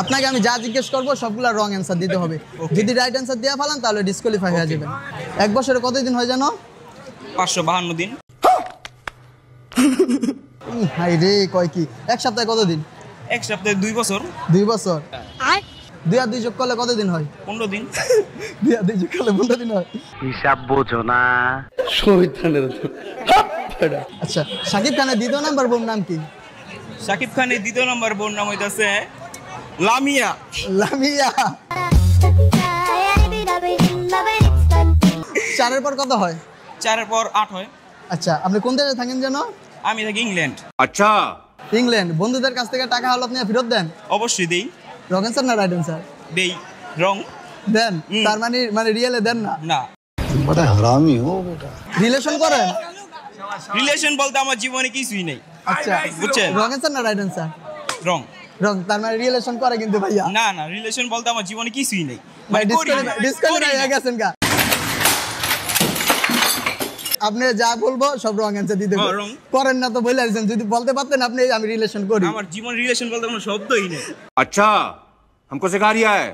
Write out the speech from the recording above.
আপনাকে আমি যা জিজ্ঞেস করবো সবগুলা রং অ্যান্সার দিতে হবে। যদি রাইট অ্যান্সার দিয়ে ফেলান তাহলে ডিসকোয়ালিফাই হয়ে যাবেন। এক বছরে কতদিন হয় জানো? 552 দিন। হাই রে, কয় কি? এক সপ্তাহে কতদিন? এক সপ্তাহে 2 বছর। 2 বছর। 2 আর 2 যোগ করলে কতদিন হয়? 15 দিন। 2 আর 2 যোগ করলে 15 দিন হয়। হিসাব বোঝো না। আচ্ছা, শাকিব খানের দ্বিতীয় নাম্বার বোন নাম কি? শাকিব খানের দ্বিতীয় নম্বর বোন নাম হইতাছে লামিয়া। লামিয়া। 4-এর পর কত হয়? 4-এর পর 8 হয়। আচ্ছা, আপনি কোন দেশে থাকেন জানো? আমি থাকি ইংল্যান্ড। আচ্ছা, ইংল্যান্ড। বন্ধুদের কাছ থেকে টাকা হাওলাত নিয়ে ফেরত দেন? অবশ্যই দেই। রং অ্যান্সার না রাইট অ্যান্সার? দেই। রং দেন। তার মানে রিয়েলে দেন না? না। बड़ा हरामी हो बेटा। রিলেশন করেন? রিলেশন বলতে আমার জীবনে কিছুই নেই। আচ্ছা, বুঝছেন? রং অ্যান্সার না রাইট অ্যান্সার? রং। রং। তার মানে রিলেশন করে কিন্তু ভাইয়া। না না, রিলেশন বলতে আমার জীবনে কিছুই নেই। ভাই করি না, ডিসকোয়ালিফাই করি হয়ে না। গেছেন গা। আপনি যা বলবো সব রং অ্যান্সার দিতে হবে। রং। করেন না তো বলে আসছেন, যদি বলতে পারতেন আপনি আমি রিলেশন করি। আমার জীবন রিলেশন বলতে কোনো শব্দই নেই। अच्छा हमको सिखा रिया है।